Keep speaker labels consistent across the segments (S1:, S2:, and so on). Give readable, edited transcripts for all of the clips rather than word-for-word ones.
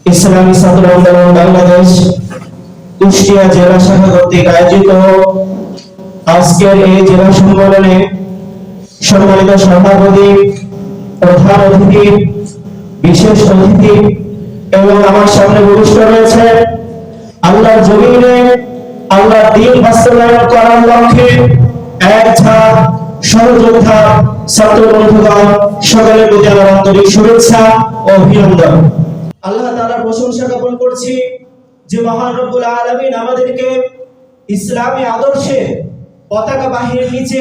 S1: ইসলামী ছাত্র আন্দোলন বাংলাদেশ কুষ্টিয়া জেলা শাখা কর্তৃক আয়োজিত আজকের এই জেলা সম্মেলনে সম্মানিত সভাপতি, প্রধান অতিথি, বিশেষ অতিথি এবং আমার সামনে উপস্থিত রয়েছে আল্লাহর জমিনে আল্লাহর দ্বীন বাস্তবায়ন করার লক্ষ্যে এক ঝাঁক সহযোদ্ধা ছাত্র বন্ধুগণ, সকলের প্রতি আমার আন্তরিক শুভেচ্ছা ও অভিনন্দন। আল্লাহ তাআলার প্রশংসা জ্ঞাপন করছি যে মহান রব্বুল আলামিন আমাদেরকে ইসলামী আদর্শে পতাকা বাহিনীর নিচে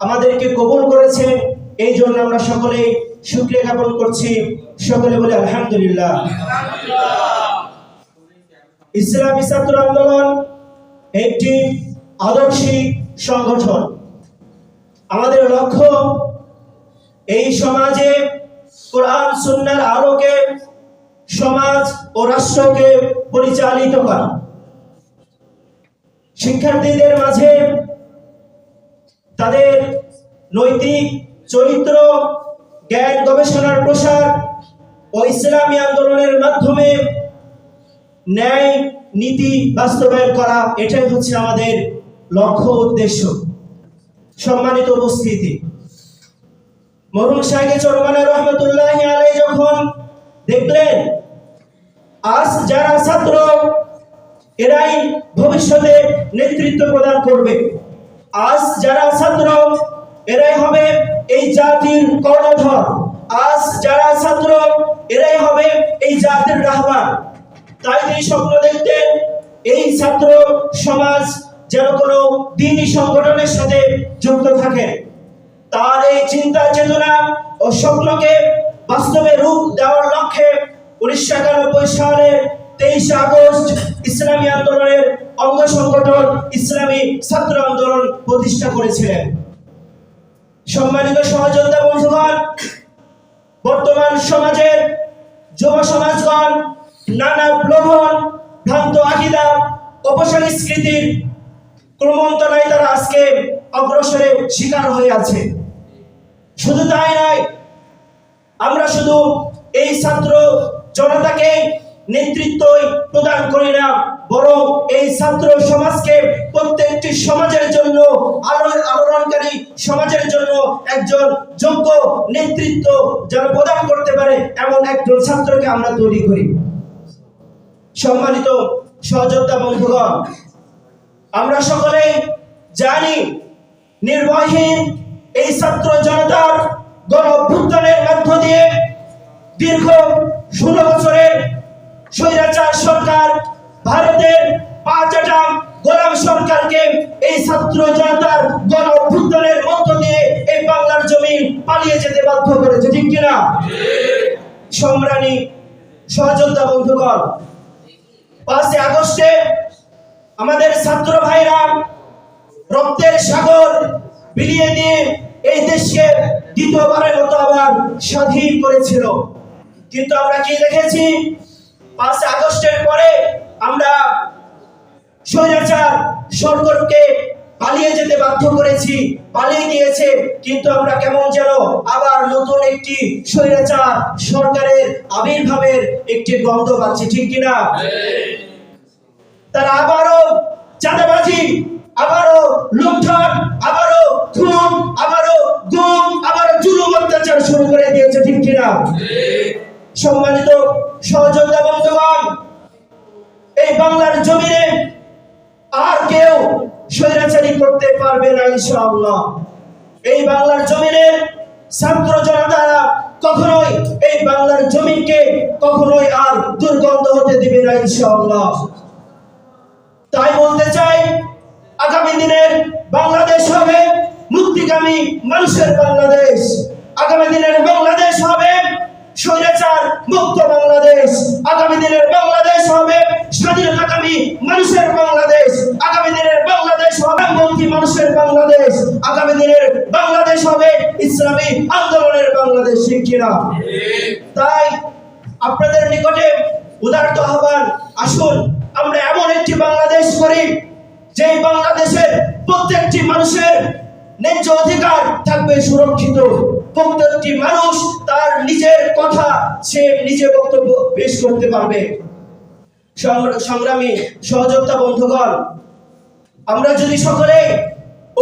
S1: আমাদেরকে কবুল করেছেন। এই জন্য আমরা সকলেই শুকরিয়া জ্ঞাপন করছি। সকলে বলে আলহামদুলিল্লাহ। ইসলামী ছাত্র আন্দোলন একটি আদর্শিক সংগঠন। আমাদের লক্ষ্য এই সমাজে কোরআন সুন্নাহর আলোকে সমাজ ও রাষ্ট্রকে পরিচালিত করা, শিক্ষার্থীদের মাঝে তাদের নৈতিক চরিত্র, জ্ঞান গবেষণার প্রসার ও ইসলামী আন্দোলনের মাধ্যমে ন্যায় নীতি বাস্তবায়ন করা, এটাই হচ্ছে আমাদের লক্ষ্য উদ্দেশ্য। সম্মানিত উপস্থিতি, মরহুম শাইখ চরমানা রহমতুল্লাহি আলাইহি যখন দেখলেন আজ যারা ছাত্র এরাই ভবিষ্যতে নেতৃত্ব প্রদান করবে, আজ যারা ছাত্র এরাই হবে এই জাতির কর্ণধর, আজ যারা ছাত্র এরাই হবে এই জাতির রাহবার, তাই তিনি স্বপ্ন দেখতেন এই ছাত্র সমাজ যেন কোনো দ্বীনি সংগঠনের সাথে যুক্ত থাকে। তার এই চিন্তা চেতনা ও স্বপ্নকে বাস্তবে রূপ দেওয়ার লক্ষ্যে 1991 সালের 23 আগস্ট ইসলামী আন্দোলনের অঙ্গ সংগঠন ইসলামী ছাত্র আন্দোলন প্রতিষ্ঠা করেছিলেন। সম্মানিত সহযোদ্ধা বন্ধুগণ, বর্তমান সমাজের যুব সমাজগণ নানা প্রলোভন, ভ্রান্ত আকীদা, অপসংস্কৃতির ক্রমন্তরায় তারা আজকে অগ্রসরের শিকার হয়ে আছে। শুধু তাই নয়, আমরা শুধু এই ছাত্র জনতাকে নেতৃত্ব প্রদান করি না, বরং এই ছাত্র সমাজকে প্রত্যেকটি সমাজের জন্য আলোড়নকারী সমাজের জন্য একজন যোগ্য নেতৃত্ব যেন প্রদান করতে পারে এমন একজন ছাত্রকে আমরা তৈরি করি। সম্মানিত সহযোদ্ধা বন্ধুগণ, আমরা সকলেই জানি নির্বাহীন এই ছাত্র জনতার গণ অভ্যুত্থানের মধ্য দিয়ে দীর্ঘ 16 বছরের স্বৈরাচার সরকার, ভারতের 5টা গোলাম সরকারকে এই ছাত্র জনতার গণ অভ্যুত্থানের মধ্য দিয়ে এই বাংলার জমিন পালিয়ে যেতে বাধ্য করেছে, ঠিক কিনা? সংগ্রামী সহযোদ্ধা বন্ধুগণ, 5 আগস্টে আমাদের ছাত্র ভাইরা রক্তের সাগর বিলিয়ে দিয়ে এই দেশকে দ্বিতীয়বারের মতো আবার স্বাধীন করেছিল। কিন্তু আমরা কি দেখেছি? 5 আগস্টের পরে আমরা স্বৈরাচার সরকারকে পালিয়ে যেতে বাধ্য করেছি, পালিয়ে গিয়েছে, কিন্তু আমরা কেমন যেন আবার নতুন একটি স্বৈরাচার সরকারের আবির্ভাবের একটি গন্ধ পাচ্ছি, ঠিক কিনা? তারা আবারও চাঁদাবাজি, আবারও লুণ্ঠন, আবারও খুন, আবারও গুম, আবারও জুলুম অত্যাচার শুরু করে দিয়েছে, ঠিক কিনা? সম্মানিত সহযোদ্ধা বন্ধুগণ, এই বাংলার জমিনে আর কেউ স্বৈরাচারী করতে পারবে না ইনশাআল্লাহ। এই বাংলার জমিনে ছাত্র জনতারা কখনোই এই বাংলার জমিনকে কখনোই আর দুর্গন্ধ হতে দিবে না ইনশাআল্লাহ। তাই বলতে চাই, আগামী দিনের বাংলাদেশ হবে মুক্তিকামী মানুষের বাংলাদেশ, আগামী দিনের বাংলাদেশ হবে স্বৈরাচার মুক্ত বাংলাদেশ, আগামী দিনের বাংলাদেশ হবে স্বাধীনতাকামী মানুষের বাংলাদেশ, আগামী দিনের বাংলাদেশ হবে মুক্তি মানুষের বাংলাদেশ, আগামী দিনের বাংলাদেশ হবে ইসলামী আন্দোলনের বাংলাদেশ, ঠিক কিনা? তাই আপনাদের নিকটে উদারত আহ্বান, আসুন আমরা এমন একটি বাংলাদেশ করি যেই বাংলাদেশের প্রত্যেকটি মানুষের ন্যায্য অধিকার থাকবে সুরক্ষিত, প্রত্যেকটি মানুষ তার নিজের কথা সে নিজে বক্তব্য পেশ করতে পারবে। সংগ্রামী সহযোদ্ধা বন্ধুগণ, আমরা যদি সকলে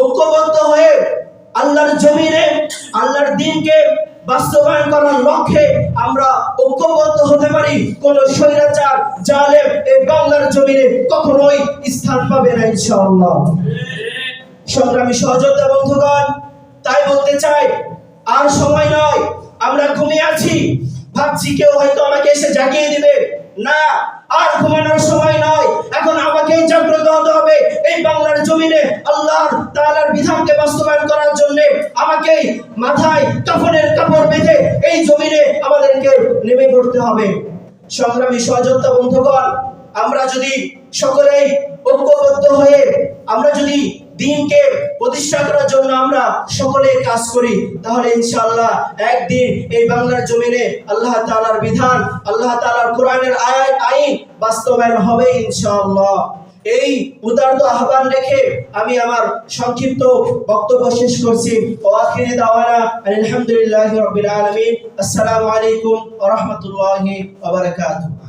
S1: ঐক্যবদ্ধ হয়ে আল্লাহর জমিনে আল্লাহর দ্বীনকে বাস্তবায়ন করার লক্ষ্যে আমরা ঐক্যবদ্ধ হতে পারি, কোন স্বৈরাচার জালেম এই বাংলার জমিনে কখনোই স্থান পাবে না ইনশাআল্লাহ। সংগ্রামী সহযোদ্ধা বন্ধুগণ, তাই বলতে চাই, আর সময় নয়। আমরা ঘুমিয়ে আছি, ভাবছি কেউ হয়তো আমাকে এসে জাগিয়ে দিবে। না, আর ঘুমানোর সময় নয়, এখন আমাকেই জাগ্রত হতে হবে। এই বাংলার জমিনে আল্লাহ তাআলার বিধানকে বাস্তবায়ন করার জন্য আমাকেই মাথায় কাফনের কাপড় বেঁধে এই জমিনে আমাদেরকে নেমে পড়তে হবে। সংগ্রামী সহযোদ্ধা বন্ধুগণ, আমরা যদি সকলেই ঐক্যবদ্ধ হয়ে আমরা যদি দ্বীনকে প্রতিষ্ঠা করার জন্য আমরা সকলে কাজ করি, তাহলে ইনশাআল্লাহ একদিন এই বাংলার জমিনে আল্লাহ তাআলার বিধান, আল্লাহ তাআলার কোরআনের আইন বাস্তবায়ন হবে ইনশাআল্লাহ। এই উদারত আহ্বান রেখে আমি আমার সংক্ষিপ্ত বক্তব্য শেষ করছি। ওয়া আখিরি দাওয়ানা আলহামদুলিল্লাহি রাব্বিল আলামিন। আসসালামু আলাইকুম ওয়া রাহমাতুল্লাহি ওয়া বারাকাতুহু।